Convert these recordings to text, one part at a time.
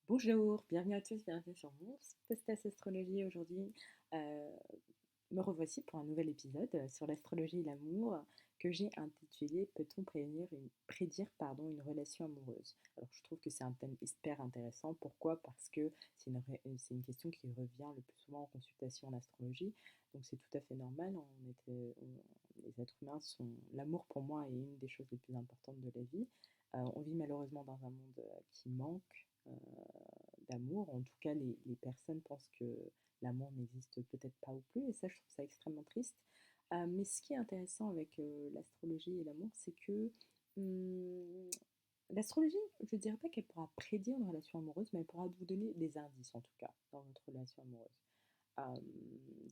Bonjour, bienvenue à tous, bienvenue sur mon podcast astrologie aujourd'hui. Euh, Me revoici pour un nouvel épisode sur l'astrologie et l'amour que j'ai intitulé Peut-on prédire, une relation amoureuse? Alors je trouve que c'est un thème hyper intéressant. Pourquoi? Parce que c'est une question qui revient le plus souvent en consultation en astrologie. Donc c'est tout à fait normal. Les êtres humains sont... L'amour pour moi est une des choses les plus importantes de la vie. On vit malheureusement dans un monde qui manque d'amour. En tout cas, les personnes pensent que l'amour n'existe peut-être pas ou plus, et ça, je trouve ça extrêmement triste. Mais ce qui est intéressant avec l'astrologie et l'amour, c'est que hum, l'astrologie, je ne dirais pas qu'elle pourra prédire une relation amoureuse, mais elle pourra vous donner des indices, en tout cas, dans votre relation amoureuse.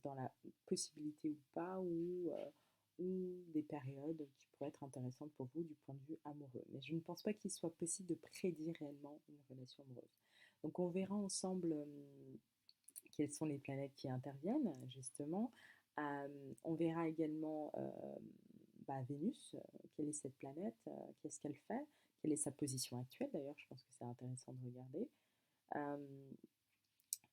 Dans la possibilité ou pas, ou des périodes qui pourraient être intéressantes pour vous du point de vue amoureux. Mais je ne pense pas qu'il soit possible de prédire réellement une relation amoureuse. Donc on verra ensemble quelles sont les planètes qui interviennent, justement. On verra également Vénus, quelle est cette planète, qu'est-ce qu'elle fait, quelle est sa position actuelle d'ailleurs, je pense que c'est intéressant de regarder. Euh,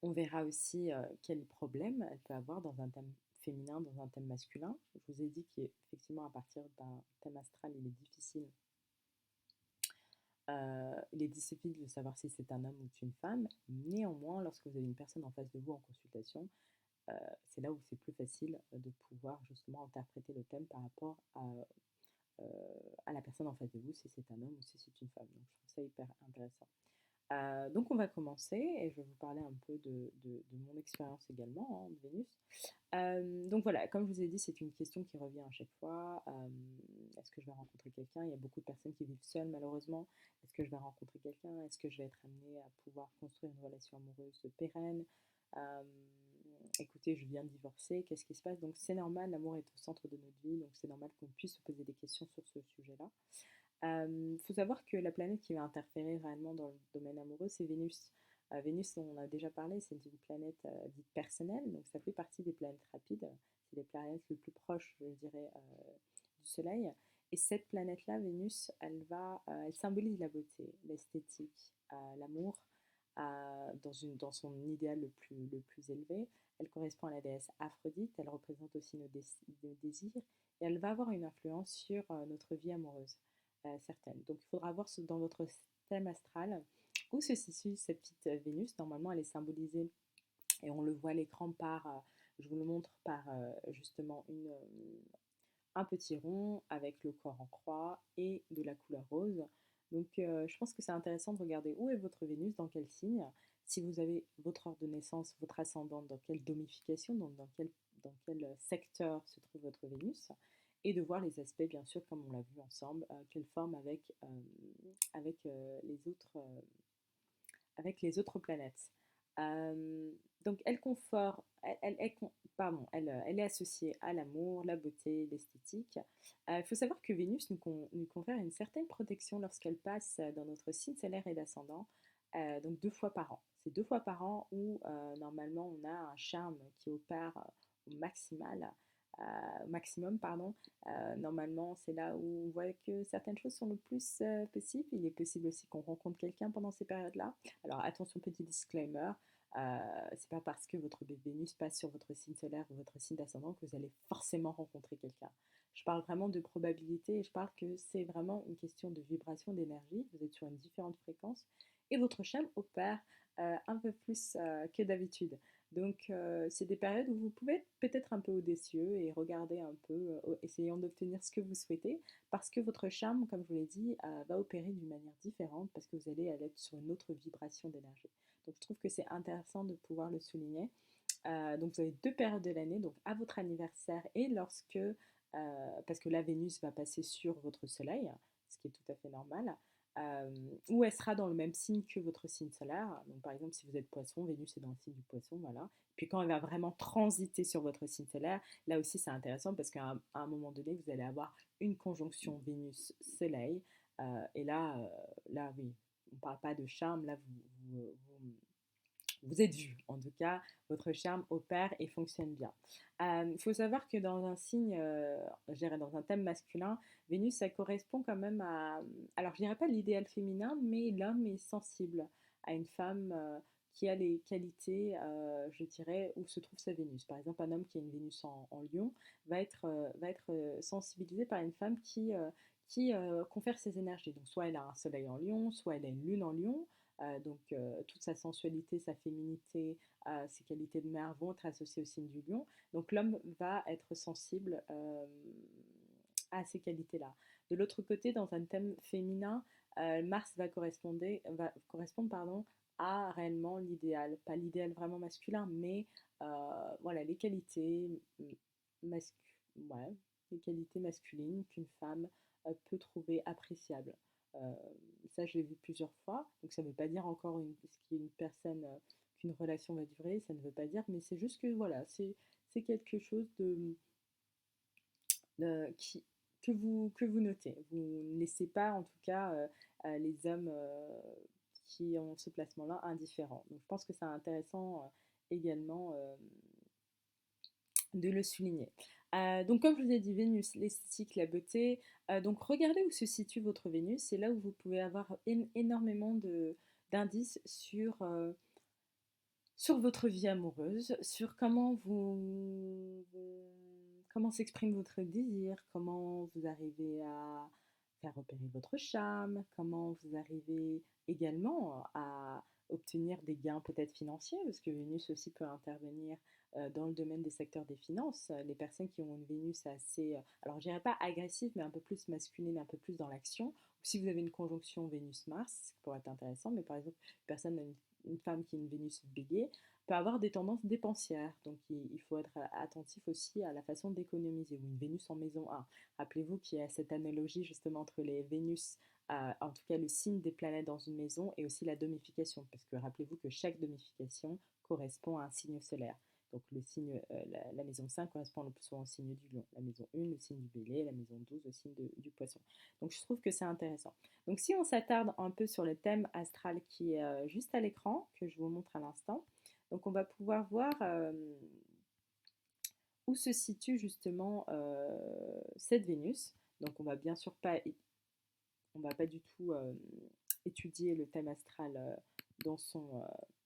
on verra aussi quels problèmes elle peut avoir dans un thème féminin, dans un thème masculin. Je vous ai dit qu'effectivement, à partir d'un thème astral, il est difficile de savoir si c'est un homme ou une femme. Néanmoins, lorsque vous avez une personne en face de vous en consultation, euh, c'est là où c'est plus facile de pouvoir justement interpréter le thème par rapport à la personne en face de vous, si c'est un homme ou si c'est une femme. Donc je trouve ça hyper intéressant. Donc on va commencer et je vais vous parler un peu de mon expérience également de Vénus. Donc voilà, comme je vous ai dit, c'est une question qui revient à chaque fois. Est-ce que je vais rencontrer quelqu'un? Il y a beaucoup de personnes qui vivent seules malheureusement. Est-ce que je vais rencontrer quelqu'un? Est-ce que je vais être amenée à pouvoir construire une relation amoureuse pérenne? Euh, Écoutez, je viens de divorcer, qu'est-ce qui se passe? Donc c'est normal, l'amour est au centre de notre vie, donc c'est normal qu'on puisse se poser des questions sur ce sujet-là. Il faut savoir que la planète qui va interférer réellement dans le domaine amoureux, c'est Vénus. Vénus, on en a déjà parlé, c'est une planète dite personnelle, donc ça fait partie des planètes rapides. C'est les planètes les plus proches, je dirais, du Soleil. Et cette planète-là, Vénus, elle symbolise la beauté, l'esthétique, l'amour, dans son idéal le plus élevé. Elle correspond à la déesse Aphrodite, elle représente aussi nos désirs, et elle va avoir une influence sur notre vie amoureuse certaines. Donc il faudra voir dans votre thème astral où se situe cette petite Vénus. Normalement, elle est symbolisée, et on le voit à l'écran je vous le montre par justement un petit rond avec le corps en croix et de la couleur rose. Donc je pense que c'est intéressant de regarder où est votre Vénus, dans quel signe, si vous avez votre heure de naissance, votre ascendant, dans quelle domification, donc dans quel secteur se trouve votre Vénus, et de voir les aspects, bien sûr, comme on l'a vu ensemble, quelle forme avec les autres planètes. Euh, donc, elle confort, elle est associée à l'amour, la beauté, l'esthétique. Il faut savoir que Vénus nous confère une certaine protection lorsqu'elle passe dans notre signe solaire et d'ascendant, donc 2 fois par an. C'est 2 fois par an où normalement on a un charme qui opère au maximum, pardon. Normalement, c'est là où on voit que certaines choses sont le plus possibles. Il est possible aussi qu'on rencontre quelqu'un pendant ces périodes-là. Alors attention, petit disclaimer, c'est pas parce que votre Vénus passe sur votre signe solaire ou votre signe d'ascendant que vous allez forcément rencontrer quelqu'un. Je parle vraiment de probabilité et je parle que c'est vraiment une question de vibration, d'énergie. Vous êtes sur une différente fréquence et votre charme opère un peu plus que d'habitude. Donc, c'est des périodes où vous pouvez être peut-être un peu audacieux et regarder un peu, essayant d'obtenir ce que vous souhaitez, parce que votre charme, comme je vous l'ai dit, va opérer d'une manière différente, parce que vous allez être sur une autre vibration d'énergie. Donc, je trouve que c'est intéressant de pouvoir le souligner. Donc, vous avez 2 périodes de l'année, donc à votre anniversaire et parce que la Vénus va passer sur votre Soleil, ce qui est tout à fait normal, où elle sera dans le même signe que votre signe solaire. Donc, par exemple, si vous êtes poisson, Vénus est dans le signe du poisson, voilà. Puis quand elle va vraiment transiter sur votre signe solaire, là aussi c'est intéressant parce qu'à un moment donné, vous allez avoir une conjonction Vénus-Soleil. Et là, oui, on ne parle pas de charme, là, vous êtes vu. En tout cas, votre charme opère et fonctionne bien. Il faut savoir que dans un signe, je dirais dans un thème masculin, Vénus, ça correspond quand même à, alors je dirais pas l'idéal féminin, mais l'homme est sensible. à une femme qui a les qualités, je dirais, où se trouve sa Vénus. Par exemple, un homme qui a une Vénus en Lion va être sensibilisé par une femme qui confère ses énergies. Donc, soit elle a un soleil en Lion, soit elle a une lune en Lion. Toute sa sensualité, sa féminité, ses qualités de mère vont être associées au signe du lion. Donc l'homme va être sensible à ces qualités-là. De l'autre côté, dans un thème féminin, Mars va correspondre pardon, à réellement l'idéal. Pas l'idéal vraiment masculin, mais voilà, mascu ouais, les qualités masculines qu'une femme peut trouver appréciables. Euh, Ça, je l'ai vu plusieurs fois. Donc, ça ne veut pas dire encore ce qui est une personne, qu'une relation va durer. Ça ne veut pas dire, mais c'est juste que voilà, c'est quelque chose qui, que vous notez. Vous ne laissez pas, en tout cas, les hommes qui ont ce placement-là indifférents. Donc, je pense que c'est intéressant également de le souligner. Donc, comme je vous ai dit, Vénus, l'esthétique, la beauté. Donc, regardez où se situe votre Vénus. C'est là où vous pouvez avoir énormément d'indices sur votre vie amoureuse, sur comment s'exprime votre désir, comment vous arrivez à faire repérer votre charme, comment vous arrivez également à obtenir des gains peut-être financiers, parce que Vénus aussi peut intervenir dans le domaine des secteurs des finances. Les personnes qui ont une Vénus assez, alors je dirais pas agressive, mais un peu plus masculine, un peu plus dans l'action, ou si vous avez une conjonction Vénus-Mars, ça pourrait être intéressant, mais par exemple, une femme qui a une Vénus bélier peut avoir des tendances dépensières. Donc il faut être attentif aussi à la façon d'économiser. Ou une Vénus en maison 1. Rappelez-vous qu'il y a cette analogie justement entre les Vénus, en tout cas le signe des planètes dans une maison, et aussi la domification. Parce que rappelez-vous que chaque domification correspond à un signe solaire. Donc la maison 5 correspond le plus souvent au signe du lion, la maison 1 le signe du bélier, la maison 12 au signe du poisson. Donc je trouve que c'est intéressant. Donc si on s'attarde un peu sur le thème astral qui est juste à l'écran, que je vous montre à l'instant, donc on va pouvoir voir où se situe justement cette Vénus. Donc on va pas du tout étudier le thème astral dans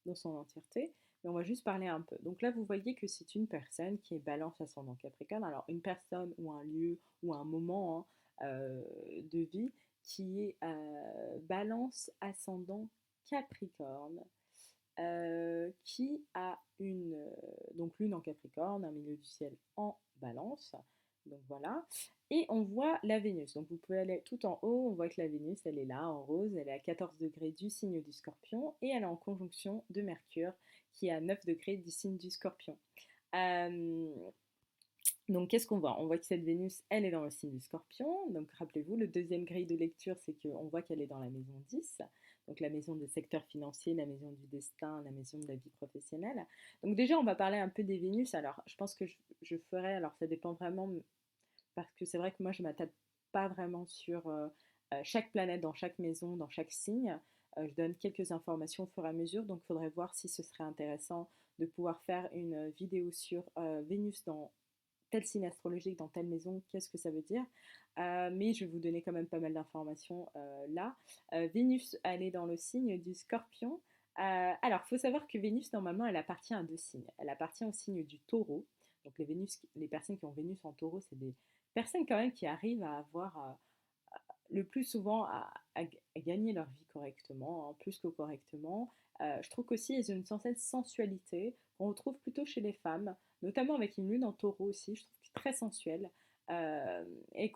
dans son entièreté, mais on va juste parler un peu. Donc là, vous voyez que c'est une personne qui est Balance ascendant Capricorne. Alors une personne ou un lieu ou un moment de vie qui est Balance ascendant Capricorne, qui a donc lune en Capricorne, un milieu du ciel en Balance. Donc voilà. Et on voit la Vénus. Donc vous pouvez aller tout en haut, on voit que la Vénus, elle est là en rose, elle est à 14 degrés du signe du Scorpion et elle est en conjonction de Mercure qui est à 9 degrés du signe du Scorpion. Euh, donc, qu'est-ce qu'on voit? On voit que cette Vénus, elle est dans le signe du Scorpion. Donc, rappelez-vous, le deuxième grille de lecture, c'est qu'on voit qu'elle est dans la maison 10. Donc, la maison des secteurs financiers, la maison du destin, la maison de la vie professionnelle. Donc, déjà, on va parler un peu des Vénus. Alors, je pense que je ferai, alors ça dépend vraiment, parce que c'est vrai que moi, je ne m'attaque pas vraiment sur chaque planète dans chaque maison, dans chaque signe. Je donne quelques informations au fur et à mesure. Donc, il faudrait voir si ce serait intéressant de pouvoir faire une vidéo sur Vénus dans tel signe astrologique dans telle maison, qu'est-ce que ça veut dire. Mais je vais vous donner quand même pas mal d'informations là. Vénus, elle est dans le signe du Scorpion. Alors, il faut savoir que Vénus, normalement, elle appartient à deux signes. Elle appartient au signe du Taureau. Donc, les personnes qui ont Vénus en Taureau, c'est des personnes quand même qui arrivent à avoir le plus souvent à gagner leur vie correctement, hein, plus que correctement. Je trouve qu'aussi, elles ont une certaine sensualité qu'on retrouve plutôt chez les femmes, notamment avec une lune en taureau aussi, je trouve que très sensuelle. Et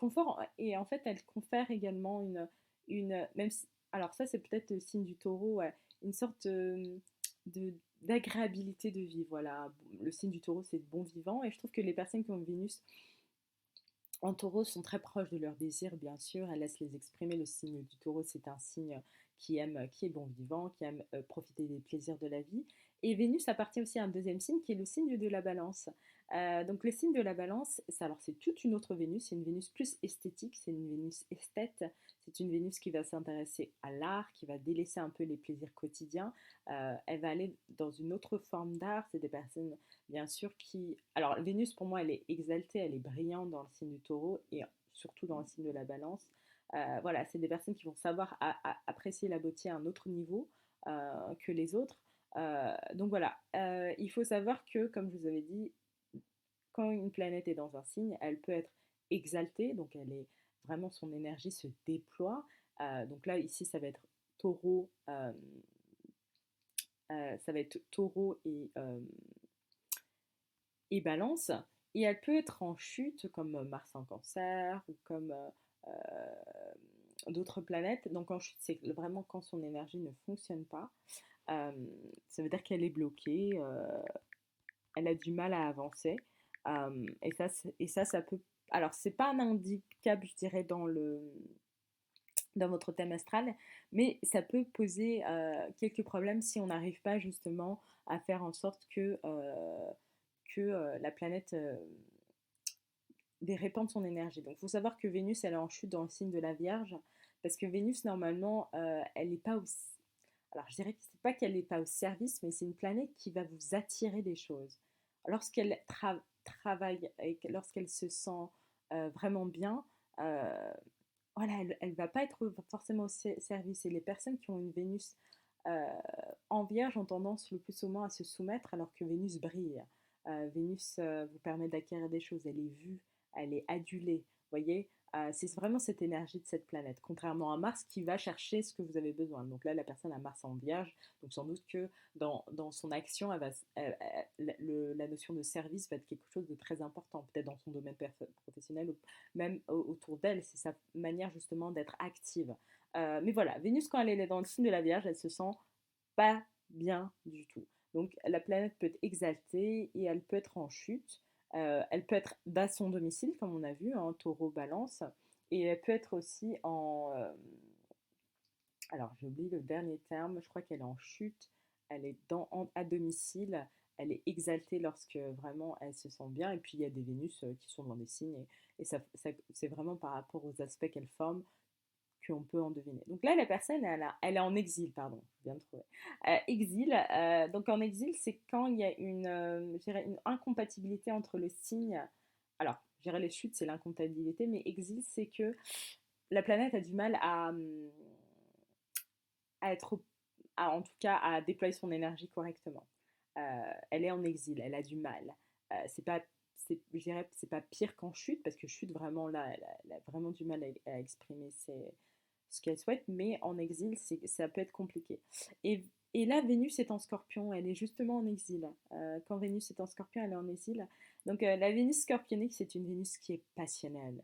en fait, elle confère également même si, alors ça c'est peut-être le signe du taureau, ouais, une sorte d'agréabilité de vie, voilà. Le signe du taureau c'est bon vivant, et je trouve que les personnes qui ont Vénus en taureau sont très proches de leurs désirs, bien sûr. Elles laissent les exprimer. Le signe du taureau, c'est un signe qui est bon vivant, qui aime profiter des plaisirs de la vie. Et Vénus appartient aussi à un deuxième signe qui est le signe de la balance. Donc le signe de la balance, c'est toute une autre Vénus. C'est une Vénus plus esthétique, c'est une Vénus esthète. C'est une Vénus qui va s'intéresser à l'art, qui va délaisser un peu les plaisirs quotidiens. Elle va aller dans une autre forme d'art. C'est des personnes bien sûr, qui... Alors, Vénus, pour moi, elle est exaltée, elle est brillante dans le signe du taureau et surtout dans le signe de la balance. Voilà, c'est des personnes qui vont savoir apprécier la beauté à un autre niveau, que les autres. Donc voilà, il faut savoir que, comme je vous avais dit, quand une planète est dans un signe, elle peut être exaltée, donc elle est vraiment son énergie se déploie. Donc là, ici, taureau, ça va être taureau et balance. Et elle peut être en chute, comme Mars en cancer, ou comme d'autres planètes. Donc en chute, c'est vraiment quand son énergie ne fonctionne pas. Euh, Ça veut dire qu'elle est bloquée, elle a du mal à avancer. Ça peut. Alors, c'est pas un handicap, je dirais, dans votre thème astral, mais ça peut poser quelques problèmes si on n'arrive pas justement à faire en sorte que la planète répande son énergie. Donc, il faut savoir que Vénus, elle est en chute dans le signe de la Vierge, parce que Vénus, normalement, elle n'est pas aussi. Alors, je dirais que c'est pas qu'elle n'est pas au service, mais c'est une planète qui va vous attirer des choses. Lorsqu'elle travaille et lorsqu'elle se sent vraiment bien, euh, voilà, elle ne va pas être forcément au service. Et les personnes qui ont une Vénus euh, en Vierge ont tendance le plus souvent à se soumettre alors que Vénus brille. Vénus vous permet d'acquérir des choses, elle est vue, elle est adulée. Vous voyez, c'est vraiment cette énergie de cette planète, contrairement à Mars qui va chercher ce que vous avez besoin. Donc là, la personne a Mars en Vierge, donc sans doute que dans son action, la notion de service va être quelque chose de très important, peut-être dans son domaine professionnel ou même autour d'elle, c'est sa manière justement d'être active. Mais voilà, Vénus, quand elle est dans le signe de la Vierge, elle se sent pas bien du tout. Donc la planète peut être exaltée et elle peut être en chute. Elle peut être dans son domicile, comme on a vu, hein, taureau, balance. Et elle peut être aussi alors j'ai oublié le dernier terme, je crois qu'elle est en chute, elle est à domicile, elle est exaltée lorsque vraiment elle se sent bien. Et puis il y a des Vénus qui sont dans des signes. Et c'est vraiment par rapport aux aspects qu'elle forme qu'on peut en deviner. Donc là, la personne, elle est en exil, pardon, je viens de trouver. Exil, donc en exil, c'est quand il y a je dirais une incompatibilité entre le signe. Alors, je dirais les chutes, c'est l'incompatibilité, mais exil, c'est que la planète a du mal à être, en tout cas, à déployer son énergie correctement. Elle est en exil, elle a du mal. C'est pas je dirais c'est pas pire qu'en chute, parce que chute vraiment là elle a vraiment du mal à exprimer ce qu'elle souhaite, mais en exil ça peut être compliqué. Et là Vénus est en Scorpion, elle est justement en exil. Quand Vénus est en Scorpion, elle est en exil. Donc la Vénus scorpionique, c'est une Vénus qui est passionnelle.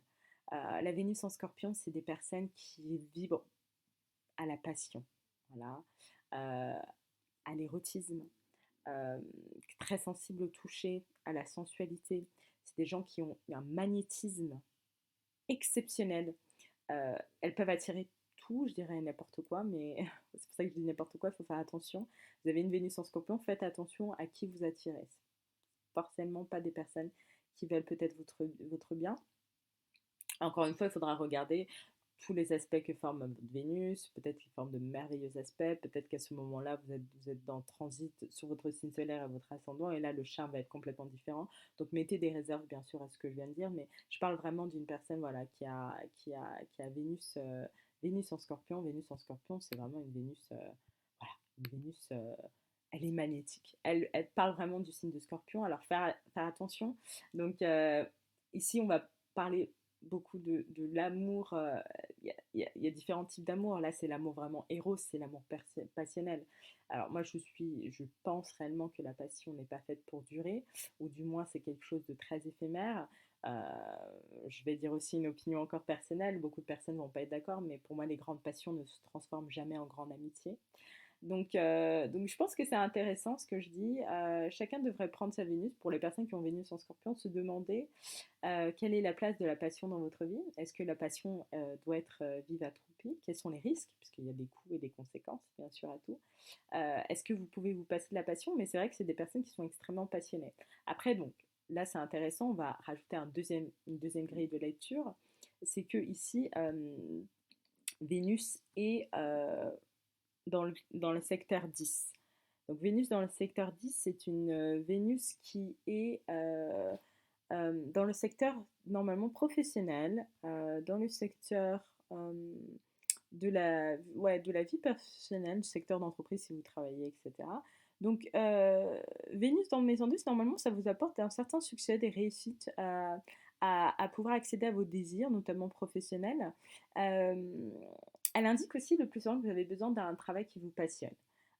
La Vénus en Scorpion, c'est des personnes qui vibrent à la passion, voilà, euh, à l'érotisme, euh, très sensibles au toucher, à la sensualité. C'est des gens qui ont un magnétisme exceptionnel. Elles peuvent attirer tout, je dirais n'importe quoi, mais c'est pour ça que je dis n'importe quoi, il faut faire attention. Vous avez une Vénus en Scorpion, faites attention à qui vous attirez. Forcément pas des personnes qui veulent peut-être votre bien. Encore une fois, il faudra regarder tous les aspects que forme votre Vénus, peut-être qu'il forme de merveilleux aspects, peut-être qu'à ce moment-là, vous êtes dans transit sur votre signe solaire et votre ascendant, et là, le charme va être complètement différent. Donc, mettez des réserves, bien sûr, à ce que je viens de dire, mais je parle vraiment d'une personne voilà, qui a Vénus, Vénus en Scorpion. Vénus en Scorpion, c'est vraiment une Vénus, voilà, une Vénus, elle est magnétique. Elle parle vraiment du signe de Scorpion, alors faire attention. Donc, ici, on va parler beaucoup de l'amour. Il y a différents types d'amour. Là, c'est l'amour vraiment héros, c'est l'amour passionnel. Alors moi, je pense réellement que la passion n'est pas faite pour durer, ou du moins c'est quelque chose de très éphémère. Euh, je vais dire aussi une opinion encore personnelle. Beaucoup de personnes ne vont pas être d'accord, mais pour moi, les grandes passions ne se transforment jamais en grande amitié. Donc je pense que c'est intéressant ce que je dis. Chacun devrait prendre sa Vénus. Pour les personnes qui ont Vénus en Scorpion, se demander quelle est la place de la passion dans votre vie. Est-ce que la passion doit être vive à tout prix? Quels sont les risques? Puisqu'il y a des coûts et des conséquences, bien sûr, à tout. Est-ce que vous pouvez vous passer de la passion? Mais c'est vrai que c'est des personnes qui sont extrêmement passionnées. Après, donc, là, c'est intéressant. On va rajouter une deuxième grille de lecture. C'est que ici, Vénus est dans le secteur 10. Donc Vénus dans le secteur 10, c'est une Vénus qui est dans le secteur normalement professionnel, dans le secteur ouais, de la vie personnelle, du secteur d'entreprise si vous travaillez, etc. Donc, Vénus dans Maison 10, normalement, ça vous apporte un certain succès, des réussites à pouvoir accéder à vos désirs, notamment professionnels. Euh, Elle indique aussi le plus souvent que vous avez besoin d'un travail qui vous passionne,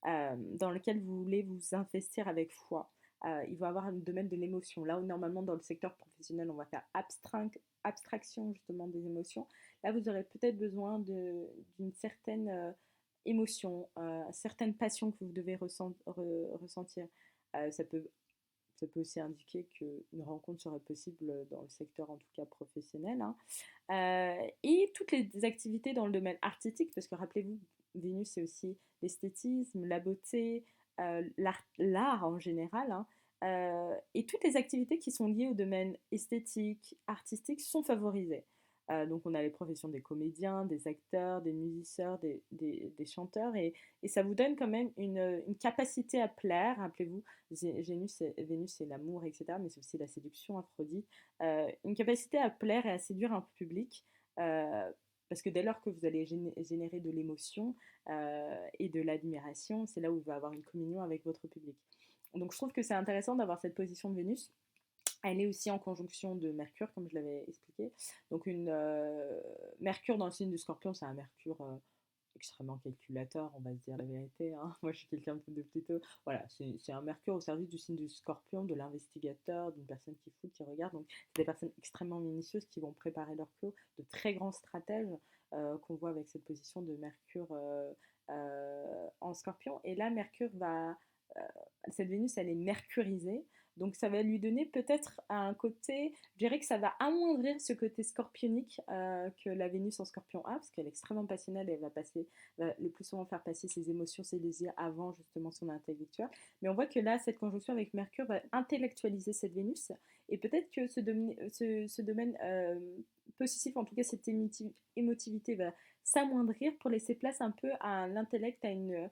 dans lequel vous voulez vous investir avec foi. Il va y avoir un domaine de l'émotion. Là où normalement dans le secteur professionnel, on va faire abstraction justement des émotions, là vous aurez peut-être besoin d'une certaine émotion, certaine passion que vous devez ressentir. Euh, ça peut ça peut aussi indiquer qu'une rencontre serait possible dans le secteur, en tout cas professionnel, hein. Et toutes les activités dans le domaine artistique, parce que rappelez-vous, Vénus, c'est aussi l'esthétisme, la beauté, l'art en général, hein. Et toutes les activités qui sont liées au domaine esthétique, artistique, sont favorisées. Donc on a les professions des comédiens, des acteurs, des musiciens, des chanteurs, et ça vous donne quand même une capacité à plaire. Rappelez-vous, Vénus, c'est l'amour, etc., mais c'est aussi la séduction, Aphrodite. Une capacité à plaire et à séduire un public, euh, parce que dès lors que vous allez générer de l'émotion et de l'admiration, c'est là où vous allez avoir une communion avec votre public. Donc je trouve que c'est intéressant d'avoir cette position de Vénus. Elle est aussi en conjonction de Mercure, comme je l'avais expliqué. Donc Mercure dans le signe du Scorpion, c'est un Mercure extrêmement calculateur, on va se dire la vérité, hein. Moi, je suis quelqu'un de plutôt... Voilà, c'est un Mercure au service du signe du Scorpion, de l'investigateur, d'une personne qui fouille, qui regarde. Donc, c'est des personnes extrêmement minutieuses qui vont préparer leur coup, de très grands stratèges qu'on voit avec cette position de Mercure en Scorpion. Et là, Mercure va... euh, cette Vénus, elle est mercurisée. Donc ça va lui donner peut-être un côté, je dirais que ça va amoindrir ce côté scorpionique que la Vénus en Scorpion a, parce qu'elle est extrêmement passionnelle et elle va le plus souvent faire passer ses émotions, ses désirs avant justement son intellectuel. Mais on voit que là, cette conjonction avec Mercure va intellectualiser cette Vénus, et peut-être que ce domaine possessif, en tout cas cette émotivité, va s'amoindrir pour laisser place un peu à l'intellect, à une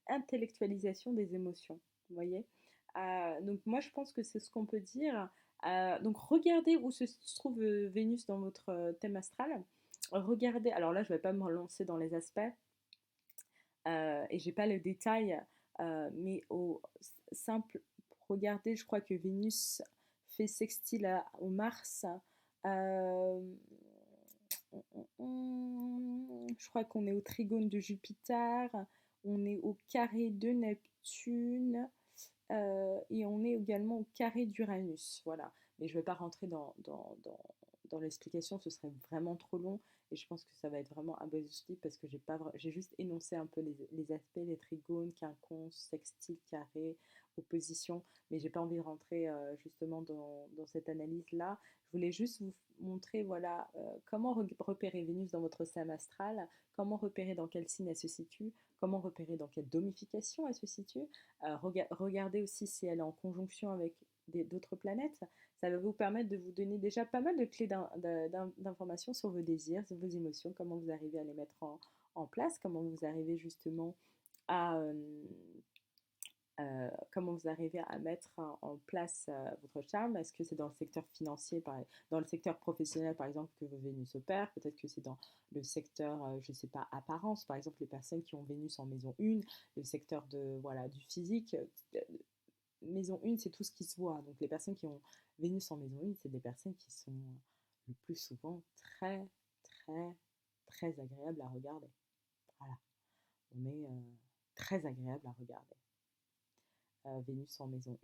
intellectualisation des émotions. Vous voyez, donc moi je pense que c'est ce qu'on peut dire. Donc regardez où se trouve Vénus dans votre thème astral. Regardez, alors là je ne vais pas me relancer dans les aspects et j'ai pas le détail, mais au simple regardez, je crois que Vénus fait sextile au Mars. Euh, je crois qu'on est au trigone de Jupiter, on est au carré de Neptune, et on est également au carré d'Uranus. Voilà. Mais je ne vais pas rentrer dans l'explication, ce serait vraiment trop long. Et je pense que ça va être vraiment abusive parce que j'ai juste énoncé un peu les aspects, les trigones, quinconce, sextile, carré, opposition. Mais j'ai pas envie de rentrer justement dans cette analyse-là. Je voulais juste vous montrer voilà, comment repérer Vénus dans votre thème astral, comment repérer dans quel signe elle se situe, comment repérer dans quelle domification elle se situe. Regardez aussi si elle est en conjonction avec d'autres planètes. Ça va vous permettre de vous donner déjà pas mal de clés d'informations sur vos désirs, sur vos émotions, comment vous arrivez à les mettre en place, comment vous arrivez justement à, comment vous arrivez à mettre en place votre charme. Est-ce que c'est dans le secteur financier, dans le secteur professionnel par exemple que vos Vénus opèrent? Peut-être que c'est dans le secteur, je ne sais pas, apparence, par exemple les personnes qui ont Vénus en maison 1, le secteur voilà, du physique. Maison 1, c'est tout ce qui se voit. Donc les personnes qui ont Vénus en maison 1, c'est des personnes qui sont le plus souvent très, très, très agréables à regarder. Voilà, on est très agréable à regarder. Vénus en maison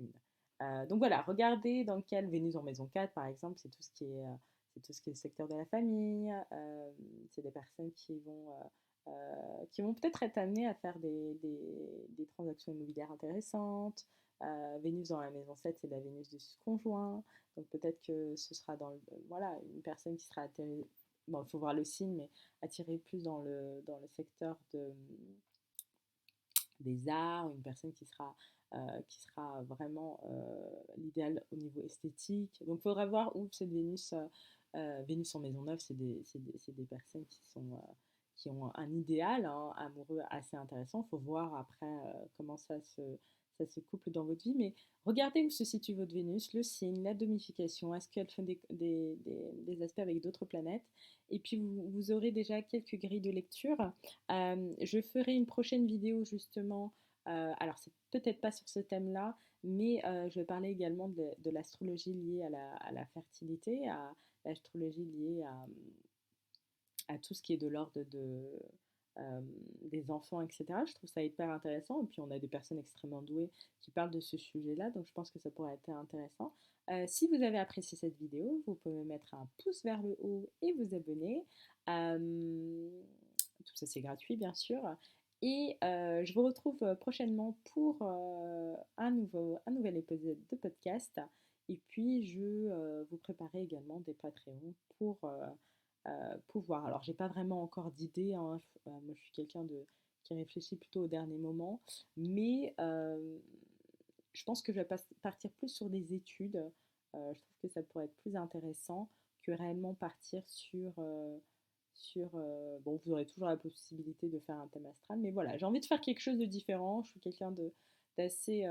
1. Donc voilà, regardez dans quel Vénus en maison 4, par exemple, c'est tout ce qui est, le secteur de la famille. C'est des personnes qui vont peut-être être amenées à faire des transactions immobilières intéressantes. Vénus dans la maison 7, c'est la Vénus du conjoint. Donc peut-être que ce sera voilà, une personne qui sera attirée, bon, il faut voir le signe, mais attirée plus dans le secteur des arts, une personne qui sera vraiment l'idéal au niveau esthétique. Donc il faudra voir où cette Vénus, Vénus en maison 9, c'est des personnes qui ont un idéal hein, amoureux assez intéressant. Il faut voir après comment ça se couple dans votre vie, mais regardez où se situe votre Vénus, le signe, la domification, est-ce qu'elle fait des aspects avec d'autres planètes, et puis vous aurez déjà quelques grilles de lecture. Je ferai une prochaine vidéo justement, alors c'est peut-être pas sur ce thème-là, mais je vais parler également de l'astrologie liée à la fertilité, à l'astrologie liée à tout ce qui est de l'ordre euh, des enfants, etc. Je trouve ça hyper intéressant. Et puis, on a des personnes extrêmement douées qui parlent de ce sujet-là, donc je pense que ça pourrait être intéressant. Si vous avez apprécié cette vidéo, vous pouvez mettre un pouce vers le haut et vous abonner. Tout ça, c'est gratuit, bien sûr. Et je vous retrouve prochainement pour un nouvel épisode de podcast. Et puis, je vous préparer également des Patreons pour pouvoir. Alors, j'ai pas vraiment encore d'idée, hein. Moi, je suis quelqu'un qui réfléchit plutôt au dernier moment, mais je pense que je vais partir plus sur des études. Je trouve que ça pourrait être plus intéressant que réellement partir bon, vous aurez toujours la possibilité de faire un thème astral, mais voilà, j'ai envie de faire quelque chose de différent. Je suis quelqu'un d'assez,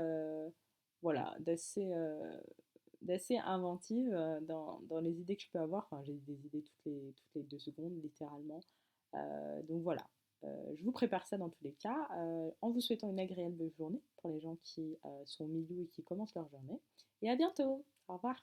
voilà, d'assez inventive dans les idées que je peux avoir. Enfin, j'ai des idées toutes les 2 secondes, littéralement. Donc voilà, je vous prépare ça dans tous les cas, en vous souhaitant une agréable journée pour les gens qui sont au milieu et qui commencent leur journée. Et à bientôt. Au revoir.